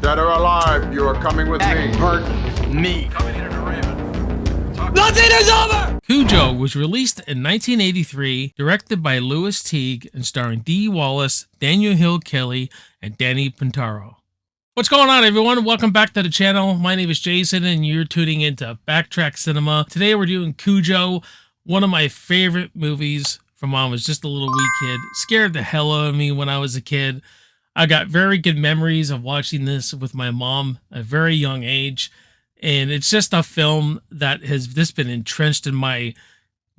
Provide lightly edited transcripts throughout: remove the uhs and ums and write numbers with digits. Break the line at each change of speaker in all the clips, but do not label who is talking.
Dead or alive, you are coming with me.
Nothing is over!
Cujo was released in 1983, directed by Teague, and starring Dee Wallace, Daniel Hill Kelly, and Danny Pintauro. What's going on, everyone? Welcome back to the channel. My name is Jason, and you're tuning into Backtrack Cinema. Today we're doing Cujo, one of my favorite movies from when I was just a little wee kid. Scared the hell out of me when I was a kid. I got very good memories of watching this with my mom at a very young age. And it's just a film that has just been entrenched in my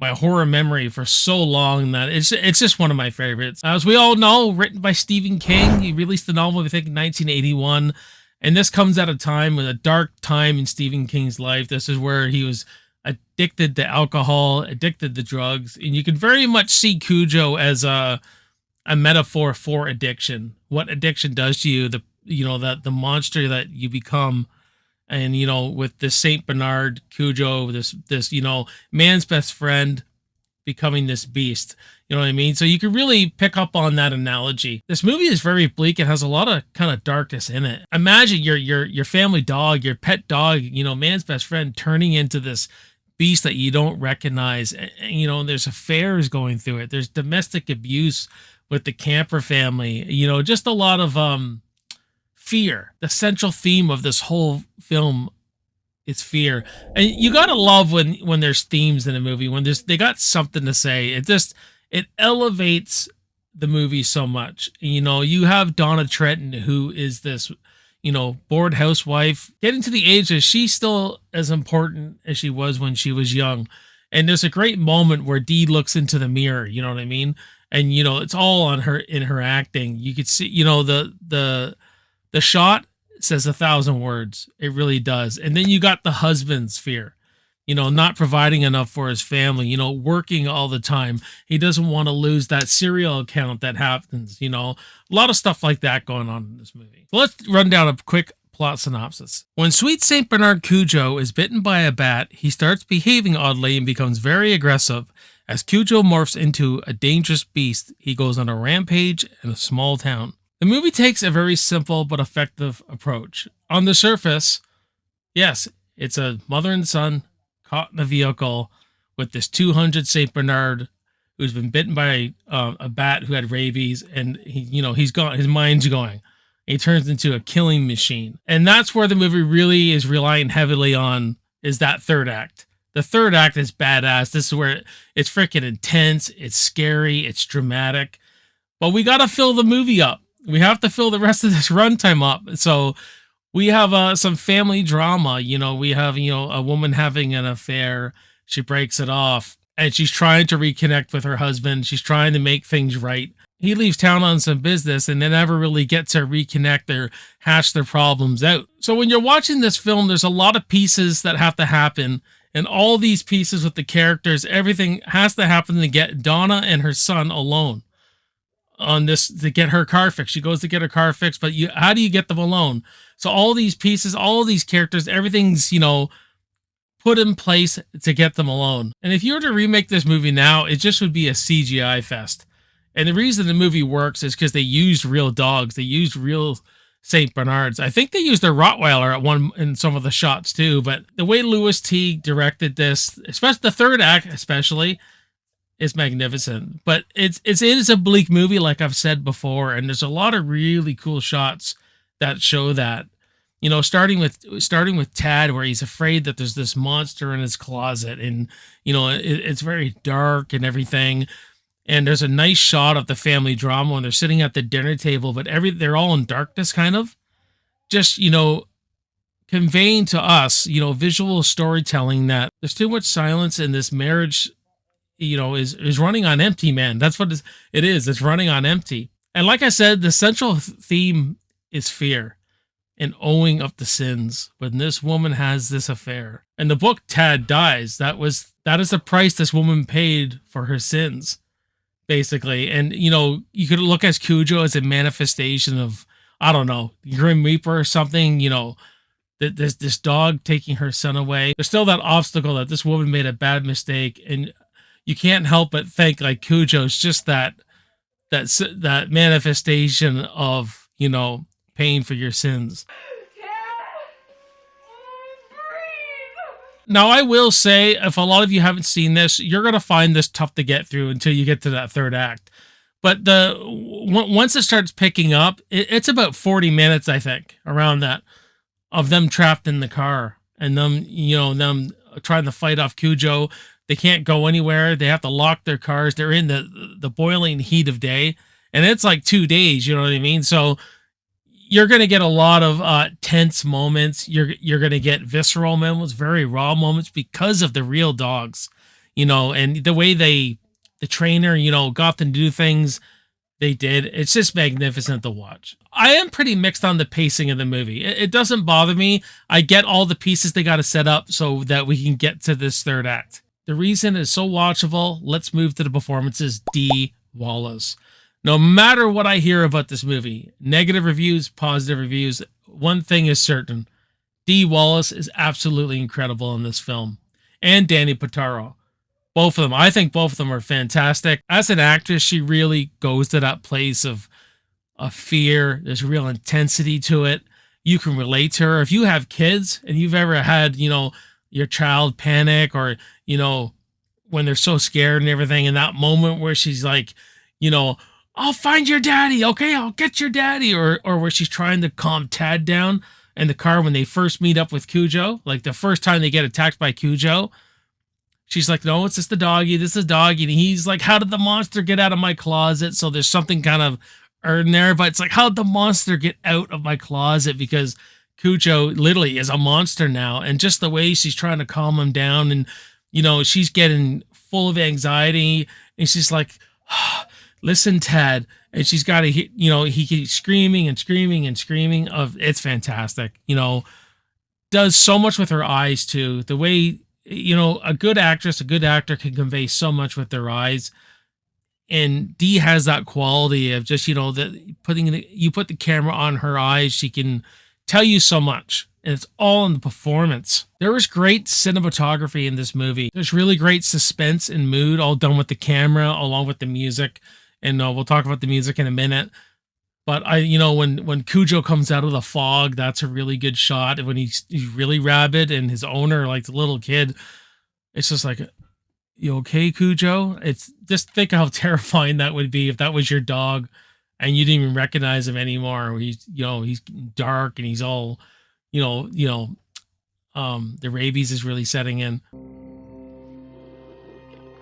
horror memory for so long that it's just one of my favorites. As we all know, written by Stephen King. He released the novel, I think, in 1981. And this comes at a time, with a dark time in Stephen King's life. This is where he was addicted to alcohol, addicted to drugs. And you can very much see Cujo as a metaphor for addiction. What addiction does to you, the monster that you become. And, with this Saint Bernard, Cujo, this, man's best friend becoming this beast. You know what I mean? So you can really pick up on that analogy. This movie is very bleak. It has a lot of kind of darkness in it. Imagine your family dog, your pet dog, man's best friend turning into this beast that you don't recognize. And, there's affairs going through it. There's domestic abuse with the Camper family. Just a lot of, fear. The central theme of this whole film is fear, and you gotta love when there's themes in a movie, when they got something to say. It elevates the movie so much. You have Donna Trenton, who is this bored housewife, getting to the age that she's still as important as she was when she was young. And there's a great moment where Dee looks into the mirror, you know what I mean? And it's all on her, in her acting. You could see the shot says 1,000 words. It really does. And then you got the husband's fear, not providing enough for his family, working all the time. He doesn't want to lose that cereal account that happens, a lot of stuff like that going on in this movie. So let's run down a quick plot synopsis. When sweet Saint Bernard Cujo is bitten by a bat, he starts behaving oddly and becomes very aggressive. As Cujo morphs into a dangerous beast, he goes on a rampage in a small town. The movie takes a very simple but effective approach. On the surface, yes, it's a mother and son caught in a vehicle with this 200 Saint Bernard who's been bitten by a bat who had rabies, and he's gone. His mind's going. He turns into a killing machine, and that's where the movie really is relying heavily on, is that third act. The third act is badass. This is where it's freaking intense. It's scary. It's dramatic, but we got to fill the movie up. We have to fill the rest of this runtime up. So we have some family drama. We have, a woman having an affair. She breaks it off, and she's trying to reconnect with her husband. She's trying to make things right. He leaves town on some business, and they never really get to reconnect or hash their problems out. So when you're watching this film, there's a lot of pieces that have to happen. And all these pieces with the characters, everything has to happen to get Donna and her son alone on this, to get her car fixed. She goes to get her car fixed, but how do you get them alone? So all these pieces, all of these characters, everything's, put in place to get them alone. And if you were to remake this movie now, it just would be a CGI fest. And the reason the movie works is because they used real dogs. They used real Saint Bernards. I think they used their Rottweiler in some of the shots too, but the way Teague directed this, especially the third act, is magnificent. But it is a bleak movie, like I've said before, and there's a lot of really cool shots that show that. Starting with Tad, where he's afraid that there's this monster in his closet, and it's very dark and everything. And there's a nice shot of the family drama when they're sitting at the dinner table, but they're all in darkness, kind of. Just conveying to us, visual storytelling, that there's too much silence, and this marriage is running on empty, man. That's what it is. It's running on empty. And like I said, the central theme is fear and owing up to sins. When this woman has this affair, in the book, Tad dies. That is the price this woman paid for her sins, basically. And, you could look at Cujo as a manifestation of, I don't know, Grim Reaper or something, this dog taking her son away. There's still that obstacle that this woman made a bad mistake, and you can't help but think like Cujo's just that that manifestation of, you know, paying for your sins. Now, I will say, if a lot of you haven't seen this, you're going to find this tough to get through until you get to that third act. But once it starts picking up, it's about 40 minutes, I think, around that, of them trapped in the car and them, you know, them trying to fight off Cujo. They can't go anywhere. They have to lock their cars. They're in the boiling heat of day, and it's like 2 days. You know what I mean? So you're going to get a lot of tense moments. You're going to get visceral moments, very raw moments because of the real dogs, you know, and the way the trainer, you know, got them to do things they did. It's just magnificent to watch. I am pretty mixed on the pacing of the movie. It doesn't bother me. I get all the pieces they got to set up so that we can get to this third act. The reason it's so watchable, let's move to the performances. Dee Wallace. No matter what I hear about this movie, negative reviews, positive reviews, one thing is certain. Dee Wallace is absolutely incredible in this film. And Danny Pintauro. Both of them. I think both of them are fantastic. As an actress, she really goes to that place of fear. There's real intensity to it. You can relate to her. If you have kids and you've ever had, you know, your child panic or, you know, when they're so scared and everything, in that moment where she's like, you know, I'll find your daddy. Okay, I'll get your daddy. Or where she's trying to calm Tad down in the car when they first meet up with Cujo. Like the first time they get attacked by Cujo. She's like, no, it's just the doggy. This is doggy. And he's like, how did the monster get out of my closet? So there's something kind of earned there. But it's like, how did the monster get out of my closet? Because Cujo literally is a monster now. And just the way she's trying to calm him down. And, you know, she's getting full of anxiety. And she's like, listen, Tad. And she's got to, you know, he keeps screaming and screaming and screaming. It's fantastic. You know, does so much with her eyes, too. The way, you know, a good actress, a good actor can convey so much with their eyes. And Dee has that quality of just, you know, that you put the camera on her eyes, she can tell you so much. And it's all in the performance. There was great cinematography in this movie. There's really great suspense and mood, all done with the camera, along with the music. And we'll talk about the music in a minute. But you know, when Cujo comes out of the fog, that's a really good shot. When he's really rabid and his owner, like the little kid, it's just like, you okay, Cujo? It's just, think how terrifying that would be if that was your dog and you didn't even recognize him anymore. He's, you know, he's dark and he's all, the rabies is really setting in.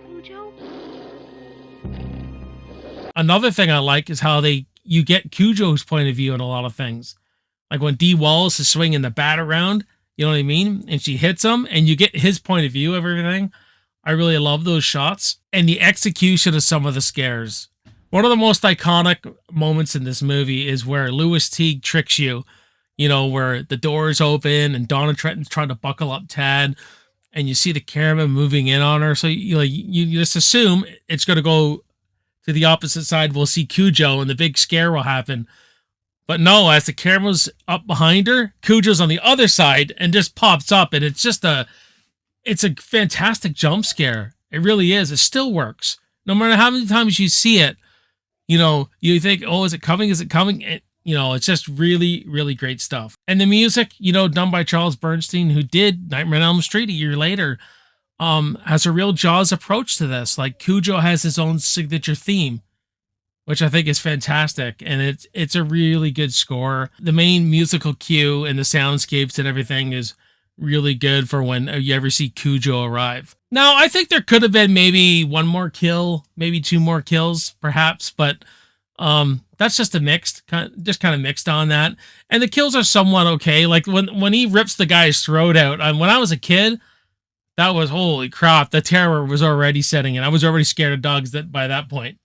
Cujo?
Another thing I like is how you get Cujo's point of view in a lot of things. Like when Dee Wallace is swinging the bat around, you know what I mean? And she hits him and you get his point of view of everything. I really love those shots. And the execution of some of the scares. One of the most iconic moments in this movie is where Louis Teague tricks you, you know, where the doors open and Donna Trenton's trying to buckle up Tad and you see the camera moving in on her. So you just assume it's going to go to the opposite side. We'll see Cujo and the big scare will happen. But no, as the camera's up behind her, Cujo's on the other side and just pops up. And it's just it's a fantastic jump scare. It really is. It still works. No matter how many times you see it, you know, you think, oh, is it coming? Is it coming? It's just really, really great stuff. And the music, you know, done by Charles Bernstein, who did Nightmare on Elm Street a year later, has a real Jaws approach to this. Like Cujo has his own signature theme, which I think is fantastic. And it's a really good score. The main musical cue and the soundscapes and everything is really good for when you ever see Cujo arrive. Now, I think there could have been maybe one more kill, maybe two more kills, perhaps, but that's just kind of mixed on that. And the kills are somewhat okay. Like when he rips the guy's throat out. When I was a kid, that was, holy crap, the terror was already setting in. I was already scared of dogs by that point.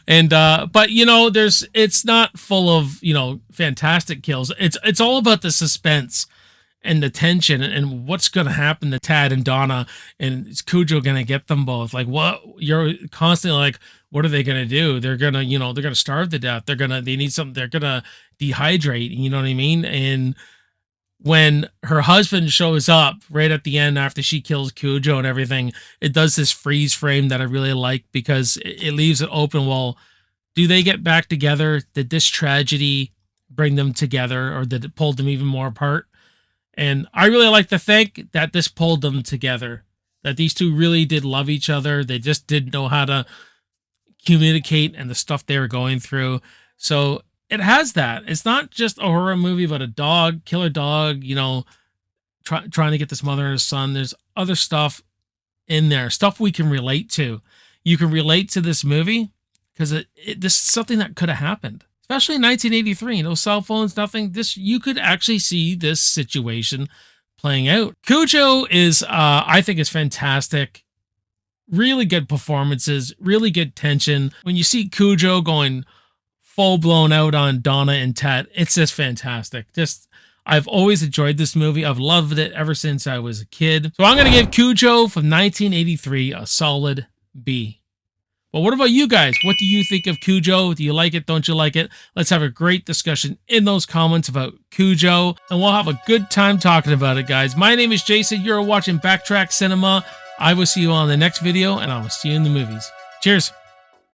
And but you know, it's not full of, you know, fantastic kills. It's all about the suspense and the tension and what's going to happen to Tad and Donna, and is Cujo going to get them both? Like, what? You're constantly like, what are they going to do? They're going to starve to death. They need something. They're going to dehydrate. You know what I mean? And when her husband shows up right at the end after she kills Cujo and everything, it does this freeze frame that I really like because it leaves it open. Well, do they get back together? Did this tragedy bring them together, or did it pull them even more apart? And I really like to think that this pulled them together, that these two really did love each other. They just didn't know how to communicate and the stuff they were going through. So it has that. It's not just a horror movie, but a dog, killer dog, you know, trying to get this mother and his son. There's other stuff in there, stuff we can relate to. You can relate to this movie because this is something that could have happened, especially in 1983. No cell phones, nothing. You could actually see this situation playing out. Cujo is, I think, is fantastic. Really good performances, really good tension. When you see Cujo going full blown out on Donna and Ted, it's just fantastic. I've always enjoyed this movie. I've loved it ever since I was a kid. So I'm going to give Cujo from 1983 a solid B. But what about you guys? What do you think of Cujo? Do you like it? Don't you like it? Let's have a great discussion in those comments about Cujo, and we'll have a good time talking about it, guys. My name is Jason. You're watching Backtrack Cinema. I will see you on the next video, and I will see you in the movies. Cheers.